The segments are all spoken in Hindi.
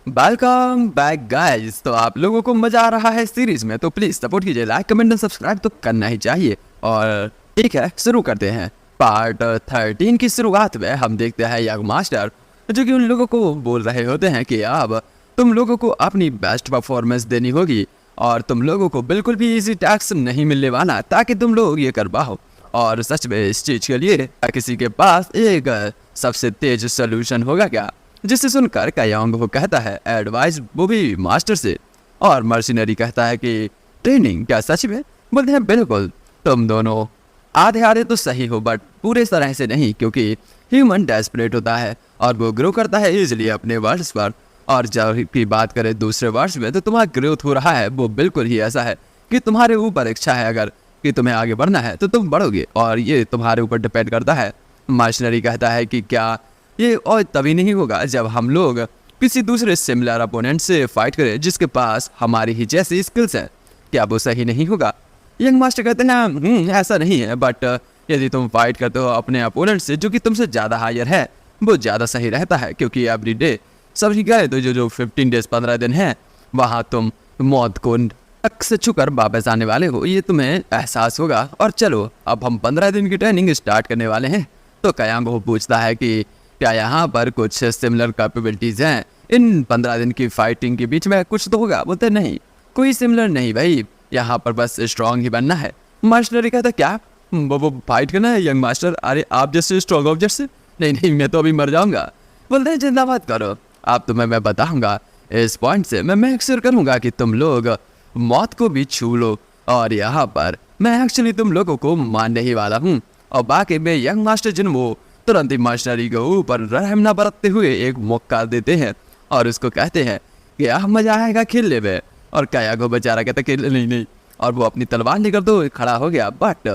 Welcome back guys. तो आप लोगों को मजा आ रहा है सीरीज में, तो प्लीज सपोर्ट कीजिए, लाइक कमेंट और सब्सक्राइब तो करना ही चाहिए। और ठीक है, शुरू करते हैं। पार्ट 13 की शुरुआत में हम देखते हैं यंग मास्टर जो कि उन लोगों को बोल रहे होते हैं कि अब तुम लोगों को अपनी बेस्ट परफॉर्मेंस देनी होगी और तुम लोगों को बिल्कुल भी इजी टैक्स नहीं मिलने वाला ताकि तुम लोग ये कर पाओ। और सच में इस चीज के लिए किसी के पास एक सबसे तेज सोल्यूशन होगा क्या? जिसे सुनकर कयांग वो कहता है एडवाइस वो भी मास्टर से। और मर्सिनरी कहता है कि ट्रेनिंग क्या सच में? बोलते हैं बिल्कुल, तुम दोनों आधे आधे तो सही हो बट पूरे तरह से नहीं, क्योंकि ह्यूमन डेस्परेट होता है और वो ग्रो करता है इजीली अपने वर्ड्स पर। और जब की बात करें दूसरे वर्ड्स में, तो तुम्हारा ग्रोथ हो रहा है वो बिल्कुल ही ऐसा है कि तुम्हारे ऊपर इच्छा है अगर कि तुम्हें आगे बढ़ना है तो तुम बढ़ोगे और ये तुम्हारे ऊपर डिपेंड करता है। मर्सिनरी कहता है कि क्या ये और तभी नहीं होगा जब हम लोग किसी दूसरे सिमिलर अपोनेंट से फाइट करें जिसके पास हमारी ही जैसी स्किल्स है, क्या वो सही नहीं होगा? यंग मास्टर कहते हैं ऐसा नहीं है, बट यदि तुम फाइट करते हो अपने अपोनेंट से जो कि तुमसे ज़्यादा हायर है, वो ज़्यादा सही रहता है, क्योंकि एवरी डे सभी गए तो जो 15 डेज 15 दिन है वहाँ तुम मौत को टक से छुकर वापस आने वाले हो, ये तुम्हें एहसास होगा। और चलो अब हम 15 दिन की ट्रेनिंग स्टार्ट करने वाले हैं। तो कयांग वो पूछता है कि क्या यहाँ पर कुछ सिमिलर कैपेबिलिटीज़ हैं? इन 15 दिन की फाइटिंग के बीच में कुछ तो होगा। बोलते नहीं, कोई सिमिलर नहीं भाई, यहाँ पर बस स्ट्रॉन्ग ही बनना है। मास्टरी कहता क्या वो फाइट करना है यंग मास्टर? अरे आप जैसे स्ट्रॉन्ग ऑब्जेक्ट से? नहीं नहीं, मैं तो अभी मर जाऊंगा। बोलते हैं चिंता मत करो, आप तुम्हें मैं बताऊंगा, इस पॉइंट से मैं मेक श्योर करूंगा कि तुम लोग मौत को भी छू लो। और यहाँ पर मैं एक्चुअली तुम लोगों को मारने ही वाला हूँ। और बाकी में यंग मास्टर जिन वो तुरंत ही मर्सिनरी के ऊपर रहम न बरतते हुए एक मौका देते हैं और उसको कहते हैं कि मजा आएगा खेलने में। और काया को बेचारा कहता कि नहीं नहीं, और वो अपनी तलवार निकल तो खड़ा हो गया। बट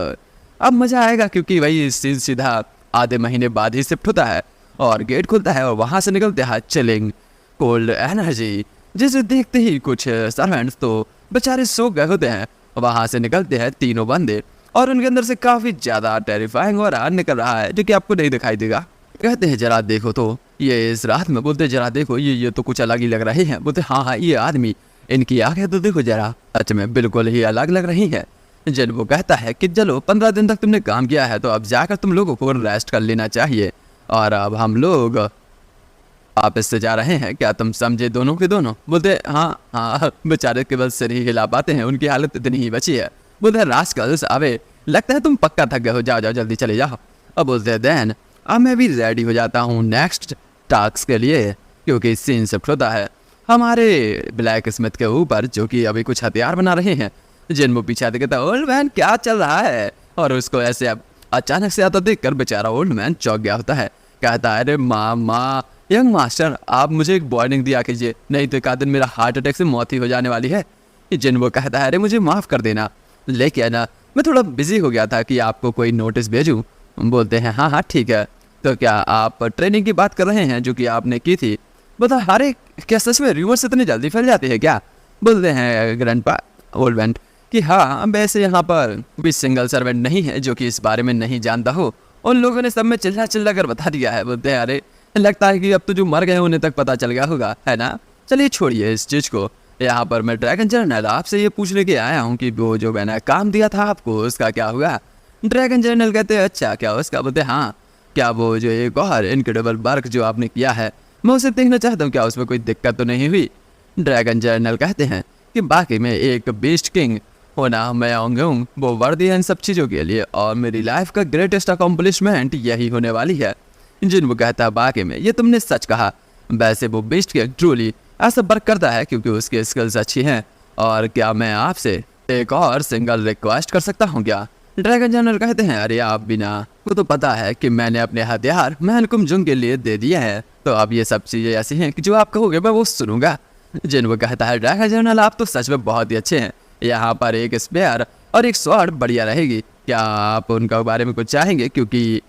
अब मजा आएगा क्योंकि वही सीन सीधा आधे महीने बाद ही शिफ्ट होता है और गेट खुलता है और वहां से निकलते हैं चिलिंग कोल्ड एनर्जी, जिसे देखते ही कुछ सर्वेंट्स तो बेचारे सो गए होते हैं। वहां से निकलते हैं तीनों बंदे और उनके अंदर से काफी ज्यादा टेरिफाइंग और निकल रहा है जो कि आपको नहीं दिखाई देगा। कहते हैं जरा देखो तो ये इस रात में, बोलते जरा देखो ये तो कुछ अलग ही लग रहे हैं। बोलते हाँ ये आदमी, इनकी आंखें तो देखो जरा, सच में बिल्कुल ही अलग लग रही है। जिन वो कहता है कि चलो 15 दिन तक तुमने काम किया है तो अब जाकर तुम लोगों को रेस्ट कर लेना चाहिए और अब हम लोग वापस से जा रहे हैं, क्या तुम समझे दोनों के दोनों? बोलते हाँ हाँ, बेचारे केवल सिर ही हिला पाते हैं, उनकी हालत इतनी ही बची है। बोलते रास्कल्स, अबे लगता है तुम पक्का थक गए हो, जाओ जाओ जल्दी चले जाओ। अब बोलते हैं देन अब मैं भी रेडी हो जाता हूँ नेक्स्ट टास्क के लिए, क्योंकि सीन शिफ्ट होता है हमारे ब्लैक स्मिथ के ऊपर जो कि अभी कुछ हथियार बना रहे हैं। जिन वो पीछे आते कहता है ओल्ड मैन क्या चल रहा है, और उसको ऐसे अब अचानक से आता देखकर बेचारा ओल्ड मैन चौंक गया होता है। कहता है अरे माँ यंग मास्टर, आप मुझे एक वार्निंग दिया कीजिए, नहीं तो एक आध दिन मेरा हार्ट अटैक से मौत ही हो जाने वाली है। जिन वो कहता है अरे मुझे माफ़ कर देना, लेकिन मैं थोड़ा बिजी हो गया था कि आपको कोई नोटिस भेजूं। बोलते हैं हाँ हाँ ठीक है, तो क्या आप ट्रेनिंग की बात कर रहे हैं जो कि आपने की थी? बता अरे क्या सच में रूमर्स इतनी जल्दी फैल जाती है क्या? बोलते हैं ग्रैंडपा ओल्ड मैन कि हाँ वैसे यहाँ पर भी सिंगल सर्वेंट नहीं है जो कि इस बारे में नहीं जानता हो, उन लोगों ने सब में चिल्ला चिल्ला कर बता दिया है। बोलते हैं अरे लगता है कि अब तो जो मर गए उन्हें तक पता चल गया होगा, है ना? चलिए छोड़िए इस चीज़ को, यहाँ पर मैं ड्रैगन जनरल आपसे ये पूछने के आया हूँ कि वो जो मैंने काम दिया था आपको उसका क्या हुआ? ड्रैगन जनरल कहते हैं अच्छा क्या उसका? बोलते हाँ, क्या वो जो एक और इनक्रेडिबल वर्क जो आपने किया है मैं उसे देखना चाहता हूँ, क्या उसमें कोई दिक्कत तो नहीं हुई? ड्रैगन जनरल कहते हैं कि बाकी में एक बीस्ट किंग होना मैं आऊँगा, वो वर्दी है इन सब चीज़ों के लिए और मेरी लाइफ का ग्रेटेस्ट अकम्पलिशमेंट यही होने वाली है। जिन वो कहता है बाकी में ये तुमने सच कहा, वैसे वो बीस्ट किंग ट्रूली ऐसा वर्क करता है क्योंकि उसकी स्किल्स अच्छी हैं। और क्या मैं आपसे एक और सिंगल रिक्वेस्ट कर सकता हूँ क्या? ड्रैगन जनरल कहते हैं अरे आप बिना, वो तो पता है कि मैंने अपने हथियार महलकुम जुंग के लिए दे दिए हैं, तो अब ये सब चीज़ें ऐसी हैं कि जो आप कहोगे मैं वो सुनूंगा। जिन वो कहता है ड्रैगन जनरल आप तो सच में बहुत ही अच्छे हैं, यहाँ पर एक स्पेयर और एक स्वॉर्ड बढ़िया रहेगी, क्या आप उनका बारे में कुछ चाहेंगे? क्योंकि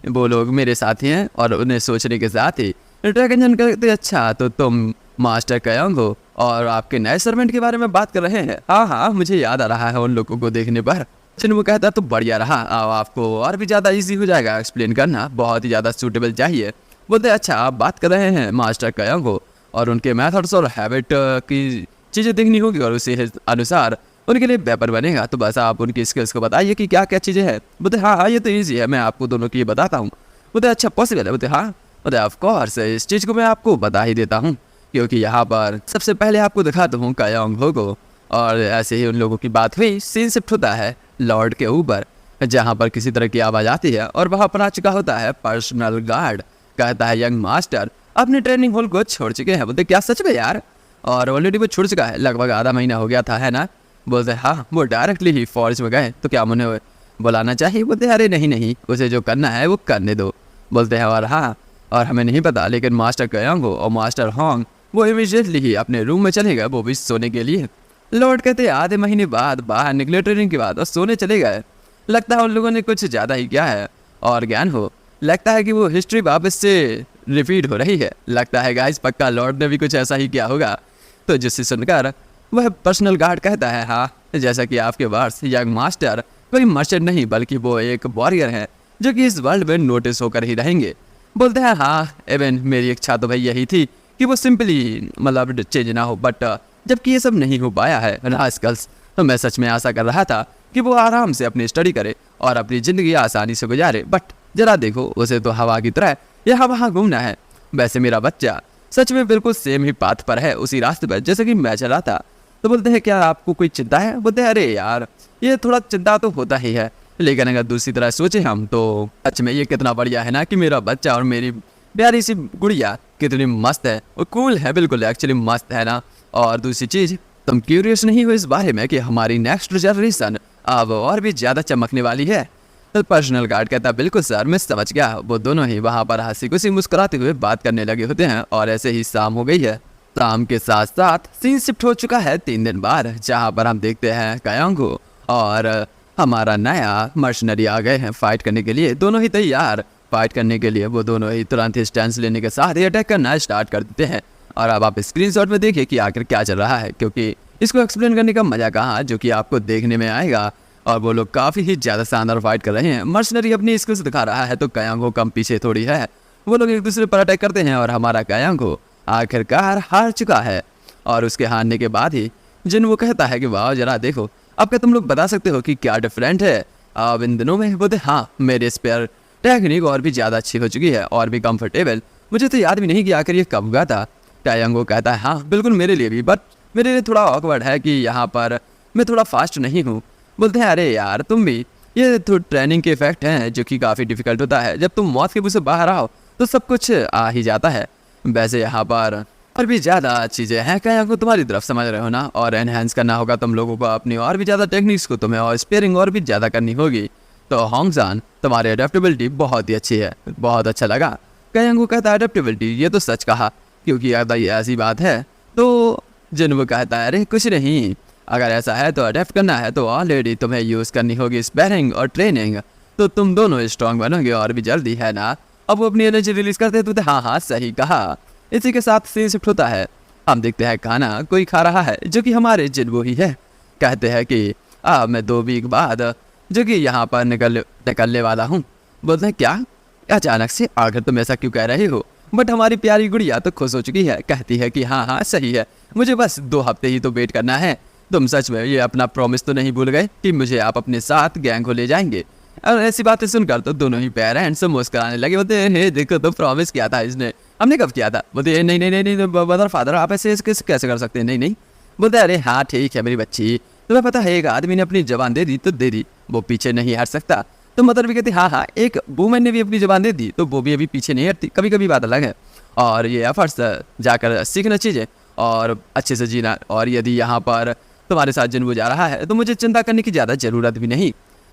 वो लोग मेरे साथी हैं और उन्हें सोचने के साथ ही ड्रैगन जनरल कहते अच्छा तो तुम मास्टर कयांग हो और आपके नए सर्वेंट के बारे में बात कर रहे हैं? हाँ हाँ मुझे याद आ रहा है उन लोगों को देखने पर। जिन वो कहता तो बढ़िया रहा, आपको और भी ज़्यादा इजी हो जाएगा एक्सप्लेन करना, बहुत ही ज़्यादा सूटेबल चाहिए। बोलते अच्छा आप बात कर रहे हैं मास्टर कयांग हो और उनके मेथड्स और हैबिट की चीज़ें देखनी होगी और उसी अनुसार उनके लिए पेपर बनेगा। तो बस आप उनकी स्किल्स को बताइए कि क्या क्या चीज़ें हैं। बोलते हाँ हाँ ये तो ईजी है, मैं आपको दोनों की बताता हूँ। बोलते अच्छा पॉसिबल है? बोलते हाँ। बोलते ऑफ कोर्स इस चीज़ को मैं आपको बता ही देता हूँ, क्योंकि यहाँ पर सबसे पहले आपको दिखाता हूँ कायांग हो को। और ऐसे ही उन लोगों की बात हुई, सीन शिफ्ट होता है लॉर्ड के ऊपर, जहाँ पर किसी तरह की आवाज़ आती है और वहाँ पर आ चुका होता है पर्सनल गार्ड। कहता है यंग मास्टर अपने ट्रेनिंग हॉल को छोड़ चुके हैं। बोलते क्या सच में यार? और ऑलरेडी वो छूट चुका है, लगभग आधा महीना हो गया था, है ना? बोलते हाँ वो डायरेक्टली ही फौज में गए, तो क्या उन्हें बुलाना चाहिए? बोलते अरे नहीं नहीं, उसे जो करना है वो करने दो। बोलते हैं और हाँ, और हमें नहीं पता, लेकिन मास्टर कयांगो और मास्टर होंग वो इमीडिएटली ही अपने रूम में चले गए, वो भी सोने के लिए। लॉर्ड कहते आधे महीने बाद बाहर निकले ट्रेनिंग के बाद और सोने चले गए। लगता है उन लोगों ने कुछ ज़्यादा ही किया है और ज्ञान हो, लगता है कि वो हिस्ट्री वापस से रिपीट हो रही है। लगता है गाइस पक्का लॉर्ड ने भी कुछ ऐसा ही किया होगा। तो जिससे सुनकर वह पर्सनल गार्ड कहता है हाँ, जैसा कि आपके वर्ड्स यंग मास्टर कोई मर्चेंट नहीं बल्कि वो एक वॉरियर है जो कि इस वर्ल्ड में नोटिस होकर ही रहेंगे। बोलते हैं हाँ, इवन मेरी इच्छा तो भाई यही थी कि वो सिंपली मतलब चेंज ना हो, बट जबकि ये सब नहीं हो पाया है रास्कल्स, तो मैं सच में आशा कर रहा था कि वो आराम से अपनी स्टडी करे और अपनी ज़िंदगी आसानी से गुजारे, बट जरा देखो उसे तो हवा की तरह यहाँ वहाँ घूमना है। वैसे मेरा बच्चा सच में बिल्कुल सेम ही पाथ पर है, उसी रास्ते पर जैसे कि मैं चला था। तो बोलते हैं क्या आपको कोई चिंता है? बोलते हैं अरे यार ये थोड़ा चिंता तो होता ही है, लेकिन अगर दूसरी तरह सोचे हम तो सच में ये कितना बढ़िया है ना कि मेरा बच्चा और मेरी प्यारी सी गुड़िया कितनी मस्त है और कूल है, बिल्कुल एक्चुअली मस्त है ना। और दूसरी चीज़, तुम क्यूरियस नहीं हो इस बारे में कि हमारी नेक्स्ट जनरेशन अब और भी ज़्यादा चमकने वाली है? तो पर्सनल गार्ड कहता बिल्कुल सर मैं समझ गया। वो दोनों ही वहाँ पर हंसी खुशी मुस्कुराते हुए बात करने लगे होते हैं और ऐसे ही शाम हो गई है। शाम के साथ साथ सीन शिफ्ट हो चुका है 3 दिन बाद, जहाँ पर हम देखते हैं कायांगो और हमारा नया मर्शनरी आ गए हैं फाइट करने के लिए। दोनों ही तैयार फाइट करने के लिए। वो दोनों ही तुरंत ही स्टैंड लेने के साथ ही अटैक करना स्टार्ट कर देते हैं। और अब आप स्क्रीनशॉट में देखिए कि आखिर क्या चल रहा है, क्योंकि इसको एक्सप्लेन करने का मजा कहाँ, जो कि आपको देखने में आएगा। और वो लोग काफ़ी ही ज़्यादा शानदार फाइट कर रहे हैं। मर्शनरी अपनी स्किल्स दिखा रहा है तो कायांगो कम पीछे थोड़ी है। वो लोग एक दूसरे पर अटैक करते हैं और हमारा कायांगो आखिरकार हार चुका है। और उसके हारने के बाद ही जिन वो कहता है कि वाह जरा देखो, अब क्या तुम लोग बता सकते हो कि क्या डिफरेंट है अब इन दिनों में? बोलते हाँ मेरे स्पेयर टेक्निक और भी ज़्यादा अच्छी हो चुकी है और भी कंफर्टेबल। मुझे तो याद भी नहीं कि आखिर ये कब हुआ था। कायांगो कहता है हाँ बिल्कुल मेरे लिए भी, बट मेरे लिए थोड़ा ऑकवर्ड है कि यहाँ पर मैं थोड़ा फास्ट नहीं हूँ। बोलते हैं अरे यार तुम भी, ये तो ट्रेनिंग के इफेक्ट हैं जो कि काफ़ी डिफिकल्ट होता है। जब तुम मौत के मुँह से बाहर आओ तो सब कुछ आ ही जाता है। वैसे यहाँ पर और भी ज़्यादा चीज़ें हैं कायांगो तुम्हारी तरफ, समझ रहे हो ना? और एनहेंस करना होगा तुम लोगों को अपनी और भी ज़्यादा टेक्निक्स को, तुम्हें और स्पेयरिंग और भी ज़्यादा करनी होगी। तो होंगसान तुम्हारी अडेप्टेबिलिटी बहुत ही अच्छी है, बहुत अच्छा लगा। कायांगो कहता है अडेप्टेबिलिटी, ये तो सच कहा, क्योंकि अगर ये ऐसी बात है तो जिन कहता है अरे कुछ नहीं, अगर ऐसा है तो अडेप्ट करना है तो ऑलरेडी तुम्हें यूज़ करनी होगी स्पेयरिंग और ट्रेनिंग, तो तुम दोनों स्ट्रांग बनोगे और भी जल्दी, है ना? अब वो अपनी एनर्जी रिलीज करते हैं तो हाँ हाँ सही कहा। इसी के साथ सीन शिफ्ट होता है। हम देखते हैं खाना कोई खा रहा है जो कि हमारे जिन्वो ही है। कहते हैं कि मैं 2 वीक बाद जो कि यहाँ पर निकलने वाला हूँ। बोलते हैं क्या अचानक से, आखिर तुम ऐसा क्यों कह रहे हो? बट हमारी प्यारी गुड़िया तो खुश हो चुकी है, कहती है कि हाँ हाँ सही है, मुझे बस 2 हफ्ते ही तो वेट करना है। तुम सच में ये अपना प्रॉमिस तो नहीं भूल गए कि मुझे आप अपने साथ गैंग को ले जाएंगे? और ऐसी बातें सुनकर तो दोनों ही पेरेंट्स मुस्कुराने लगे। बोलते हैं देखो तो प्रॉमिस किया था इसने, हमने कब किया था? बोलते नहीं नहीं नहीं नहीं मदर फादर आप ऐसे कैसे कर सकते हैं? नहीं नहीं। बोलते अरे हाँ ठीक है मेरी बच्ची, तुम्हें पता है एक आदमी ने अपनी जबान दे दी तो दे दी, वो पीछे नहीं हट सकता। तो मदर भी कहती हाँ हाँ, एक वुमेन ने भी अपनी जबान दे दी तो वो भी अभी पीछे नहीं हटती, कभी कभी बात अलग है। और ये एफर्ट्स जाकर सीखना चीज़ें और अच्छे से जीना। और यदि यहाँ पर तुम्हारे साथ जिन वो जा रहा है तो मुझे चिंता करने की ज़्यादा ज़रूरत भी नहीं।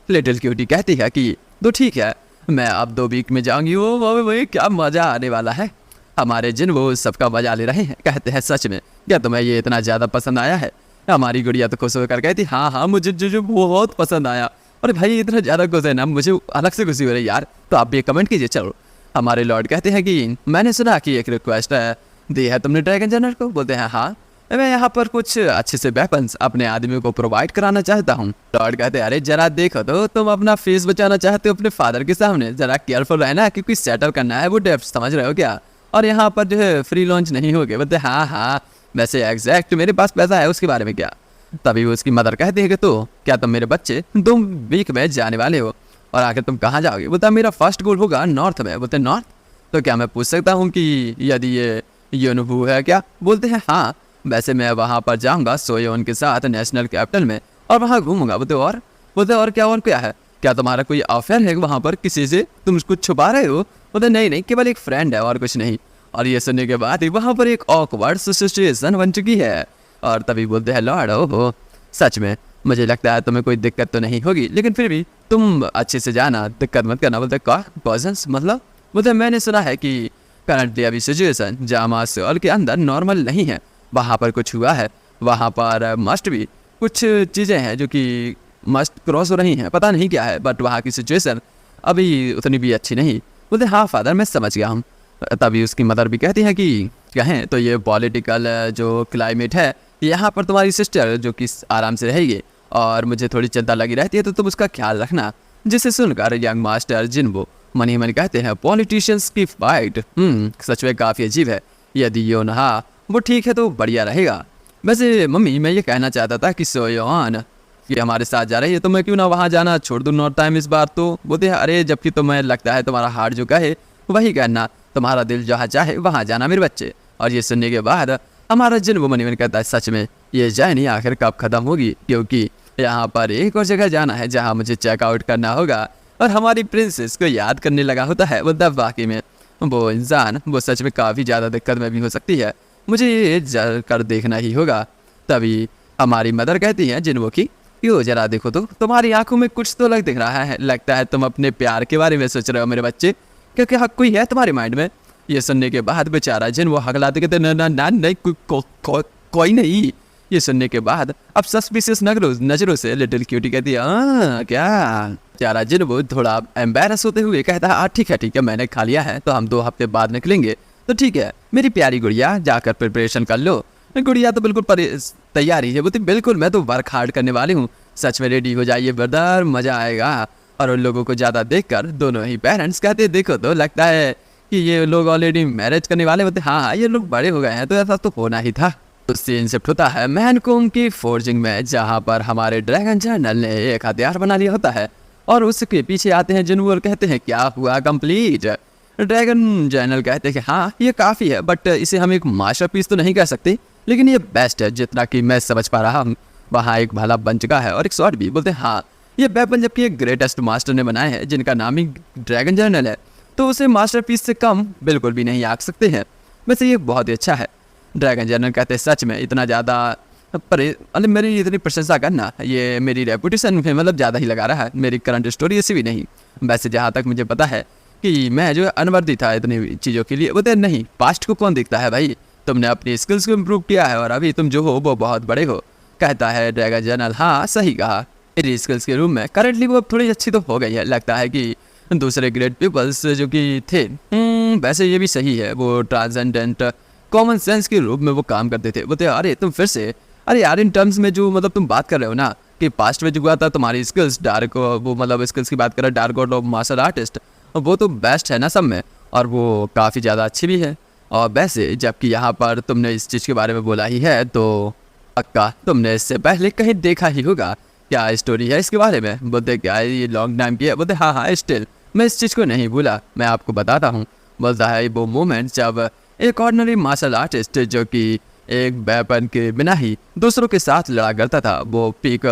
लिटिल क्यूटी कहती है कि तो ठीक है मैं अब 2 वीक में जाऊँगी। वो वही क्या मज़ा आने वाला है। हमारे जिन वो सबका मजा ले रहे हैं। कहते हैं सच में क्या तुम्हें ये इतना ज़्यादा पसंद आया है? हमारी गुड़िया तो खुश होकर कहती हाँ हाँ मुझे जो बहुत पसंद आया। अरे भाई इतना ज़्यादा खुश है ना, मुझे अलग से खुशी हो रही यार। तो आप भी कमेंट कीजिए। चलो हमारे लॉर्ड कहते हैं कि मैंने सुना कि एक रिक्वेस्ट दी है तुमने ड्रैगन जनरल को। बोलते हैं हाँ, मैं यहाँ पर कुछ अच्छे से वेपन्स अपने आदमियों को प्रोवाइड कराना चाहता हूँ। लॉर्ड कहते हैं अरे जरा देखो तो, तुम अपना फेस बचाना चाहते हो अपने फादर के सामने, जरा केयरफुल रहना क्योंकि सेटल करना है वो डेप्थ, समझ रहे हो क्या? और यहाँ पर जो है फ्री लॉन्च नहीं हो गए। बोलते हाँ हाँ वैसे एग्जैक्ट मेरे पास पैसा है, उसके बारे में क्या। तभी उसकी मदर कहती है कि तो क्या तुम मेरे बच्चे 2 वीक में जाने वाले हो और आखिर तुम कहाँ जाओगे। बोलता मेरा फर्स्ट गोल होगा नॉर्थ में। बोलते नॉर्थ, तो क्या मैं पूछ सकता हूँ कि यदि ये योनहू है क्या। बोलते हैं हाँ, वैसे मैं वहाँ पर जाऊँगा सोयोन के साथ नेशनल कैपिटल में और वहाँ घूमूंगा। बोलते और क्या है, क्या तुम्हारा कोई अफेयर है वहाँ पर किसी से, तुम कुछ छुपा रहे हो। बोलते नहीं केवल एक फ्रेंड है और कुछ नहीं। और ये सुनने के बाद वहाँ पर एक ऑकवर्ड सिचुएशन बन चुकी है। और तभी बोलते हैं लॉर्ड ओहो सच में मुझे लगता है तुम्हें कोई दिक्कत तो नहीं होगी, लेकिन फिर भी तुम अच्छे से जाना, दिक्कत मत करना। बोलते कॉजन्स मतलब। बोलते मैंने सुना है कि करंटली अभी सिचुएशन जामा सोल के अंदर नॉर्मल नहीं है, वहाँ पर कुछ हुआ है, वहाँ पर मस्ट भी कुछ चीज़ें हैं जो कि मस्ट क्रॉस हो रही हैं, पता नहीं क्या है, बट वहाँ की सिचुएशन अभी उतनी भी अच्छी नहीं। बोलते हाँ फादर मैं समझ गया हूँ। तभी उसकी मदर भी कहती है कि कहें तो ये पॉलिटिकल जो क्लाइमेट है यहाँ पर तुम्हारी सिस्टर जो कि आराम से रहेगी और मुझे थोड़ी चिंता लगी रहती है, तो तुम उसका ख्याल रखना। जिसे सुनकर यंग मास्टर जिन्बो मनी मन कहते हैं पॉलिटिशियंस की फाइट सच में काफ़ी अजीब है, यदि योनहा वो ठीक है तो बढ़िया रहेगा। वैसे मम्मी मैं ये कहना चाहता था कि सोयोन कि हमारे साथ जा रही है तो मैं क्यों ना वहाँ जाना छोड़ दूँ नॉर्थ टाइम इस बार। तो बोलते हैं अरे जबकि तुम्हें लगता है तुम्हारा हार्ट जो कहे वही कहना, तुम्हारा दिल जहाँ चाहे वहाँ जाना मेरे बच्चे। और ये सुनने के बाद हमारा जिन्बो मनी मन कहता है सच में ये जर्नी आखिर कब खत्म होगी, क्योंकि यहाँ पर एक और जगह जाना है जहाँ मुझे चेकआउट करना होगा और हमारी प्रिंसेस को याद करने लगा होता है। वो तब वाकई में वो इंसान वो सच में काफ़ी ज़्यादा दिक्कत में भी हो सकती है, मुझे ये कर देखना ही होगा। तभी हमारी मदर कहती है जिन्बो की क्यों जरा देखो तो तुम्हारी आंखों में कुछ तो दिख रहा है, लगता है तुम अपने प्यार के बारे में सोच रहे हो मेरे बच्चे, क्योंकि हक कोई है तुम्हारे माइंड में। ये सुनने के बाद बेचारा जिन्बो हकलाते कहते नहीं कोई नहीं। ये सुनने के बाद अब सस्पिशियस नजरों से लिटिल क्यूटी कहती है क्या। बेचारा जिन्बो थोड़ा एम्बेरस होते हुए कहता है ठीक है मैंने खा लिया है, तो हम 2 हफ्ते बाद निकलेंगे। तो ठीक है मेरी प्यारी गुड़िया जाकर प्रिपरेशन कर लो। गुड़िया तो बिल्कुल तैयार ही है। बोलती बिल्कुल मैं तो वर्क हार्ड करने वाली हूँ, सच में रेडी हो जाइए ब्रदर मज़ा आएगा। और उन लोगों को ज़्यादा देखकर दोनों ही पेरेंट्स कहते देखो तो लगता है कि ये लोग ऑलरेडी मैरिज करने वाले। बोलते हाँ ये लोग बड़े हो गए हैं, तो ऐसा तो होना ही था। तो सीन शिफ्ट होता है मैनकोम की फोर्जिंग में, जहाँ पर हमारे ड्रैगन जर्नल ने एक हथियार बना लिया होता है और उसके पीछे आते हैं जिन्बो और कहते हैं क्या हुआ कंप्लीट। ड्रैगन जर्नल कहते हैं कि हाँ ये काफ़ी है, बट इसे हम एक मास्टरपीस तो नहीं कह सकते, लेकिन ये बेस्ट है जितना कि मैं समझ पा रहा हूँ। वहाँ एक भाला बन चुका है और एक शॉट भी। बोलते हैं हाँ ये वेपन जबकि एक ग्रेटेस्ट मास्टर ने बनाए हैं जिनका नाम ही ड्रैगन जर्नल है, तो उसे मास्टरपीस से कम बिल्कुल भी नहीं आंक सकते हैं। वैसे ये बहुत ही अच्छा है। ड्रैगन जर्नल कहते हैं सच में इतना ज़्यादा मेरी इतनी प्रशंसा करना ये मेरी रेपुटेशन में मतलब ज़्यादा ही लगा रहा है, मेरी करंट स्टोरी ऐसी भी नहीं। वैसे जहाँ तक मुझे पता है कि मैं जो है अनवर्दी था इतनी चीज़ों के लिए। बोलते नहीं पास्ट को कौन देखता है भाई, तुमने अपनी स्किल्स को इम्प्रूव किया है और अभी तुम जो हो वो बहुत बड़े हो। कहता है ड्रैगन जर्नल हाँ सही कहा, मेरी स्किल्स के रूम में करंटली वो थोड़ी अच्छी तो हो गई है, लगता है कि दूसरे ग्रेट पीपल्स जो कि थे वैसे ये भी सही है, वो ट्रांसेंडेंट कॉमन सेंस के रूप में वो काम करते थे। बोलते अरे तुम फिर से अरे यार इन टर्म्स में जो मतलब तुम बात कर रहे हो ना कि पास्ट में जो हुआ था तुम्हारी स्किल्स डार्क वो मतलब स्किल्स की बात कर रहे हो dark god of martial artist, वो तो बेस्ट है ना सब में और वो काफ़ी ज़्यादा अच्छी भी है। और वैसे जबकि यहाँ पर तुमने इस चीज़ के बारे में बोला ही है तो पक्का तुमने इससे पहले कहीं देखा ही होगा, क्या स्टोरी है इसके बारे में। बोलते क्या ये लॉन्ग टाइम की है। बोलते हाँ स्टिल मैं इस चीज़ को नहीं भूला, मैं आपको बताता हूँ। बोलता है वो मोमेंट जब एक ऑर्डिनरी मार्शल आर्टिस्ट जो कि एक वेपन के बिना ही दूसरों के साथ लड़ा करता था, वो पीक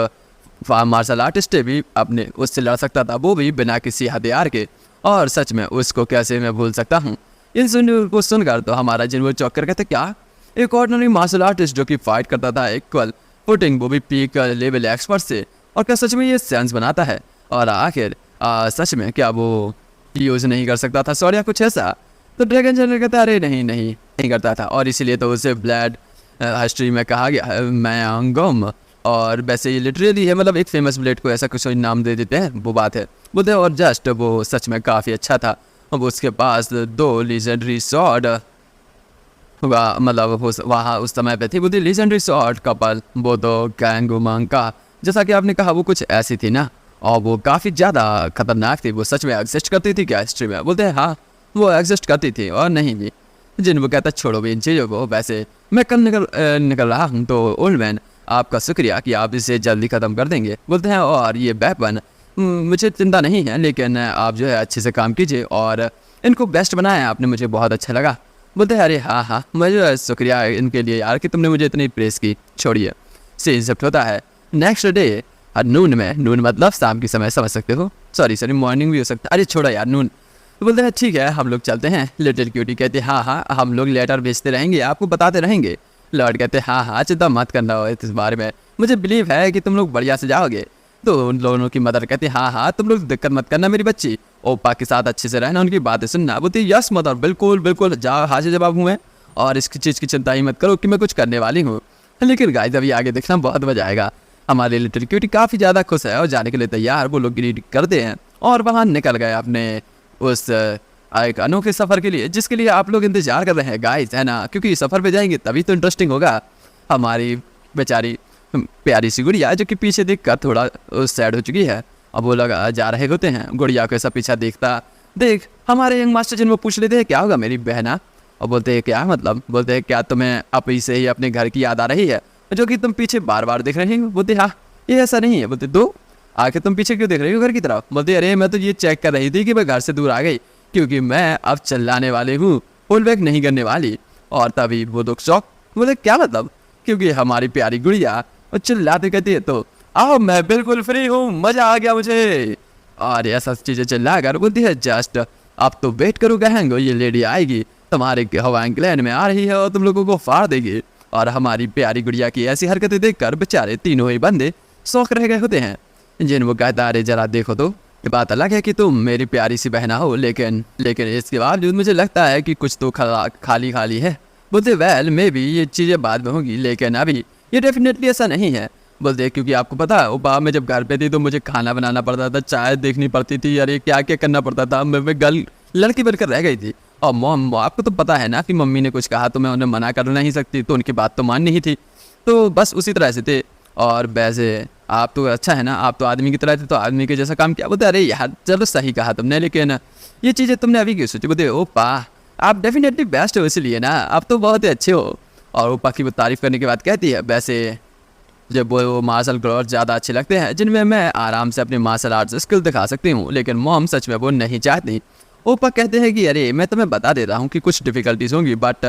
मार्शल आर्टिस्ट भी अपने उससे लड़ सकता था, वो भी बिना किसी हथियार के। और सच में उसको कैसे मैं भूल सकता हूँ। इन को सुनकर तो हमारा जिन्बो चौंक कर कहते क्या एक ऑर्डिनरी मार्शल आर्टिस्ट जो कि फाइट करता था इक्वल फुटिंग वो भी पीक लेवल एक्सपर्ट से, और क्या सच में ये सेंस बनाता है। और आखिर सच में क्या वो यूज नहीं कर सकता था सॉरी या कुछ ऐसा। तो ड्रैगन जनरल कहता अरे नहीं करता था और इसीलिए तो उसे ब्लैड हिस्ट्री में कहा गया मैं अंगम। और वैसे ये लिटरली है मतलब एक फेमस ब्लेड को ऐसा कुछ नाम दे देते हैं वो बात है। बोलते और जस्ट वो सच में काफ़ी अच्छा था। अब उसके पास 2 लीजेंडरी सॉर्ड मतलब वहाँ उस समय पे थी। बोलते लीजेंडरी सॉर्ड कपल वो तो गैंगुमांग का, जैसा कि आपने कहा वो कुछ ऐसी थी ना, और वो काफ़ी ज़्यादा खतरनाक थी। वो सच में एग्जिस्ट करती थी क्या हिस्ट्री में। बोलते हैं हाँ वो एग्जिस्ट करती थी और नहीं भी। जिन वो कहता छोड़ो भी इन चीज़ों को, वैसे मैं कल निकल रहा हूँ, तो ओल्ड मैन आपका शुक्रिया कि आप इसे जल्दी ख़त्म कर देंगे। बोलते हैं और ये वेपन मुझे चिंता नहीं है, लेकिन आप जो है अच्छे से काम कीजिए और इनको बेस्ट बनाया आपने, मुझे बहुत अच्छा लगा। बोलते हैं अरे हाँ हाँ, मुझे शुक्रिया इनके लिए यार कि तुमने मुझे इतनी प्रेस की। छोड़िए, सीन शिफ्ट होता है नेक्स्ट डे नून में। नून मतलब शाम की समय, समझ सकते हो, सॉरी मॉर्निंग भी हो सकता है। अरे छोड़ो यार नून। तो बोलते हैं ठीक है हम लोग चलते हैं। लिटिल क्यूटी कहते हैं हाँ हाँ हम लोग लेटर भेजते रहेंगे, आपको बताते रहेंगे। लॉर्ड कहते हैं हाँ हाँ चिंता मत करना हो इस बारे में, मुझे बिलीव है कि तुम लोग बढ़िया से जाओगे। तो उन दोनों की मदर कहती है हाँ हाँ तुम लोग दिक्कत मत करना मेरी बच्ची, ओपा के साथ अच्छे से रहना, उनकी बातें सुनना। बोलती यस मदर, बिल्कुल बिल्कुल, जाओ हाजिर जवाब हूँ मैं, और इसकी चीज़ की चिंता ही मत करो कि मैं कुछ करने वाली हूँ। लेकिन गाइस अभी आगे देखना बहुत मजा आएगा। हमारी लिटिल क्यूटी काफ़ी ज़्यादा खुश है और जाने के लिए तैयार, वो लोग ग्रीड करते हैं और वहाँ निकल गए अपने उस एक अनोखे सफ़र के लिए, जिसके लिए आप लोग इंतजार कर रहे हैं गाइस, है ना, क्योंकि सफ़र पे जाएंगे तभी तो इंटरेस्टिंग होगा। हमारी बेचारी प्यारी सी गुड़िया जो कि पीछे देख कर थोड़ा सैड हो चुकी है, अब वो लोग जा रहे होते हैं। गुड़िया को ऐसा पीछा देखता देख हमारे यंग मास्टर जिन वो पूछ लेते हैं क्या होगा मेरी बहना, और बोलते हैं क्या मतलब, बोलते हैं क्या तुम्हें अभी से ही अपने घर की याद आ रही है जो कि तुम पीछे बार बार देख रही हो। बोलते हाँ ये ऐसा नहीं है। बोलते दो आके तुम पीछे क्यों देख रही हो घर की तरफ। बोलते अरे मैं तो ये चेक कर रही थी कि मैं घर से दूर आ गई, क्योंकि मैं अब चिल्लाने वाली हूँ, पुल बैक नहीं करने वाली। और तभी वो लोग शौक, बोले क्या मतलब, क्योंकि हमारी प्यारी गुड़िया और चिल्लाते कहती है तो आओ मैं बिल्कुल फ्री हूँ, मजा आ गया मुझे, और ऐसा चीजें चिल्ला कर बोलती है जस्ट अब तो वेट करो गहंगो, ये लेडी आएगी तुम्हारे हवा इंग्लैंड में आ रही है और तुम लोगों को फाड़ देगी। और हमारी प्यारी गुड़िया की ऐसी हरकतें देखकर बेचारे तीनों ही बंदे शौक रह गए होते हैं। जिन वो कहता अरे जरा देखो तो, ये बात अलग है कि तुम मेरी प्यारी सी बहना हो, लेकिन इसके बावजूद मुझे लगता है कि कुछ तो खाली खाली है। बोलते वेल मे भी ये चीज़ें बाद में होगी, लेकिन अभी ये डेफिनेटली ऐसा नहीं है। बोलते क्योंकि आपको पता है उपा में जब घर पे थी तो मुझे खाना बनाना पड़ता था, चाय देखनी पड़ती थी, अरे क्या क्या करना पड़ता था, मैं गर्ल लड़की बनकर रह गई थी। और मॉम आपको तो पता है ना कि मम्मी ने कुछ कहा तो मैं उन्हें मना कर नहीं सकती, तो उनकी बात तो माननी ही थी। तो बस उसी तरह से थे। और वैसे आप तो अच्छा है ना, आप तो आदमी की तरह थे तो आदमी के जैसा काम किया। बोलते अरे यार चलो सही कहा तुमने, लेकिन ये चीज़ें तुमने अभी क्यों सोची। बोलते ओपा आप डेफिनेटली बेस्ट हो इसलिए ना, आप तो बहुत ही अच्छे हो। और ओपा की वो तारीफ़ करने के बाद कहती है वैसे जब वो मार्शल आर्ट ज़्यादा अच्छे लगते हैं जिनमें मैं आराम से अपने मार्शल आर्ट्स स्किल दिखा सकती हूँ, लेकिन मॉम सच में वो नहीं चाहती। ओपा कहते हैं कि अरे मैं तुम्हें बता देता हूँ कि कुछ डिफ़िकल्टीज होंगी, बट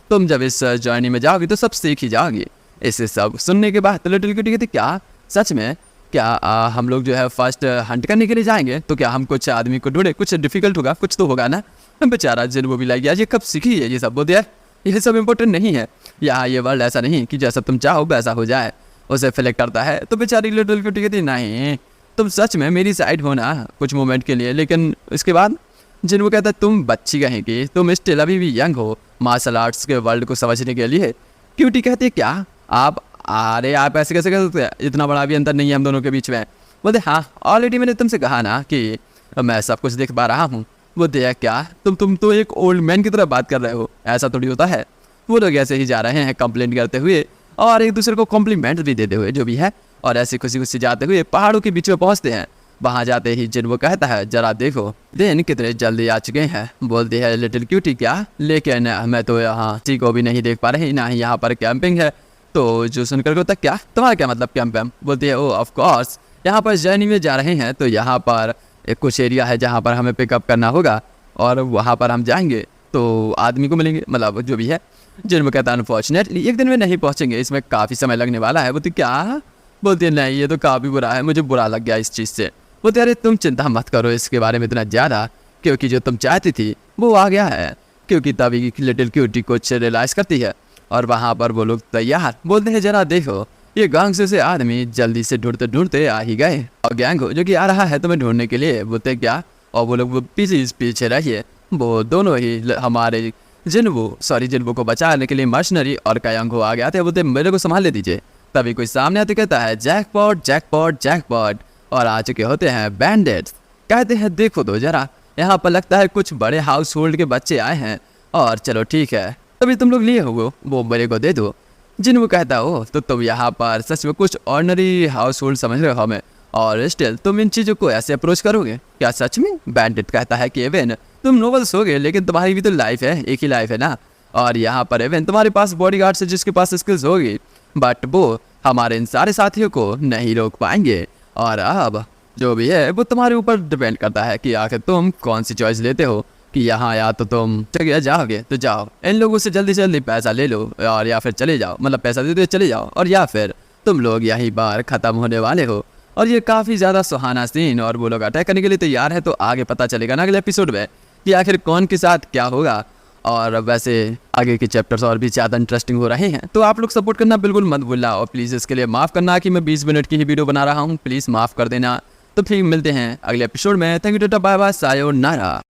तुम जब इस जर्नी में जाओगी तो सब सीख ही जाओगी। इसे सब सुनने के बाद लिटिल क्यूटी कहती क्या सच में, क्या हम लोग जो है फर्स्ट हंट करने के लिए जाएंगे तो क्या हम कुछ आदमी को ढूंढे, कुछ डिफ़िकल्ट होगा, कुछ तो होगा ना। बेचारा जिन वो भी लाइक यार ये कब सीखी है ये सब। बोलते यार ये सब इंपॉर्टेंट नहीं है, यहाँ ये वर्ल्ड ऐसा नहीं कि जैसा तुम चाहो वैसा हो जाए, उसे फिलेक्ट करता है। तो बेचारी लिटिल क्यूटी कहती नहीं तुम सच में मेरी साइड हो ना कुछ मोमेंट के लिए, लेकिन इसके बाद जिन वो कहता है तुम बच्ची कहेंगी, तुम स्टिल अभी भी यंग हो मार्शल आर्ट्स के वर्ल्ड को समझने के लिए। क्यूटी कहती है क्या आप, अरे आप ऐसे कैसे कर सकते हैं, इतना बड़ा भी अंतर नहीं है हम दोनों के बीच में। बोलते हाँ ऑलरेडी मैंने तुमसे कहा ना कि मैं सब कुछ देख पा रहा हूँ। बोलते हैं क्या तुम तो एक ओल्ड मैन की तरह बात कर रहे हो, ऐसा थोड़ी होता है। वो लोग ऐसे ही जा रहे हैं कंप्लेंट करते हुए और एक दूसरे को कॉम्प्लीमेंट भी देते हुए जो भी है, और ऐसे खुशी खुशी जाते हुए पहाड़ों के बीच में पहुँचते हैं। वहाँ जाते ही जिन वो कहता है जरा देखो दिन कितने जल्दी आ चुके हैं। बोलती है लिटिल क्यूटी क्या, लेकिन मैं तो यहाँ किसी को भी नहीं देख पा रही, ना ही यहाँ पर कैंपिंग है। तो जो सुनकर को तक क्या तुम्हारा क्या मतलब कैंप वैम्प। बोलती है ओ ऑफ कोर्स यहाँ पर जर्नी में जा रहे हैं तो यहाँ पर एक कुछ एरिया है जहाँ पर हमें पिकअप करना होगा और वहाँ पर हम जाएंगे तो आदमी को मिलेंगे, मतलब जो भी है। जिन वो कहता है अनफॉर्चुनेटली एक दिन में नहीं पहुँचेंगे, इसमें काफ़ी समय लगने वाला है। बोलती क्या, बोलती है नहीं ये तो काफ़ी बुरा है, मुझे बुरा लग गया इस चीज़ से। बोलते अरे तुम चिंता मत करो इसके बारे में इतना ज़्यादा, क्योंकि जो तुम चाहती थी वो आ गया है। क्योंकि तभी लिटिल क्यूटी कुछ रियलाइज़ करती है और वहाँ पर वो लोग तैयार। बोलते हैं जरा देखो ये गैंग से आदमी जल्दी से ढूंढते ढूंढते आ ही गए, और गैंग जो कि आ रहा है तुम्हें ढूंढने के लिए। बोलते क्या, और वो लोग वो पीछे रहिए। वो दोनों ही हमारे जिन्वो को बचाने के लिए मर्शनरी और कयांगो आ गया थे। बोलते मेरे को संभाल ले दीजिए। तभी कोई सामने आते कहता है जैकपॉट जैकपॉट जैकपॉट, और आ चुके होते हैं बैंडेड्स। कहते हैं देखो तो जरा यहाँ पर लगता है कुछ बड़े हाउस होल्ड के बच्चे आए हैं, और चलो ठीक है तभी तुम लोग लिए हो वो मेरे को दे दो। जिन वो कहता हो तो तुम यहाँ पर सच में कुछ ऑर्डिनरी हाउस होल्ड समझ रहे हो हमें, और स्टिल तुम इन चीज़ों को ऐसे अप्रोच करोगे क्या सच में। बैंडेड कहता है कि इवन तुम नोबल्स हो गए, लेकिन तुम्हारी भी तो लाइफ है, एक ही लाइफ है ना। और यहाँ पर इवन तुम्हारे पास बॉडीगार्ड है जिसके पास स्किल्स होगी, बट वो हमारे इन सारे साथियों को नहीं रोक पाएंगे। और अब जो भी है वो तुम्हारे ऊपर डिपेंड करता है कि आखिर तुम कौन सी चॉइस लेते हो, कि यहाँ या तो तुम जगह जाओगे तो जाओ, इन लोगों से जल्दी पैसा ले लो, और या फिर चले जाओ, मतलब पैसा दे दो चले जाओ, और या फिर तुम लोग यहीं बार खत्म होने वाले हो। और ये काफ़ी ज़्यादा सुहाना सीन, और वो लोग अटैक करने के लिए तैयार है। तो आगे पता चलेगा ना अगले एपिसोड में कि आखिर कौन के साथ क्या होगा। और वैसे आगे के चैप्टर्स और भी ज़्यादा इंटरेस्टिंग हो रहे हैं, तो आप लोग सपोर्ट करना बिल्कुल मत भूलना। और प्लीज़ इसके लिए माफ़ करना कि मैं 20 मिनट की ही वीडियो बना रहा हूँ, प्लीज़ माफ़ कर देना। तो फिर मिलते हैं अगले एपिसोड में। Thank you, tata, bye bye, sayonara.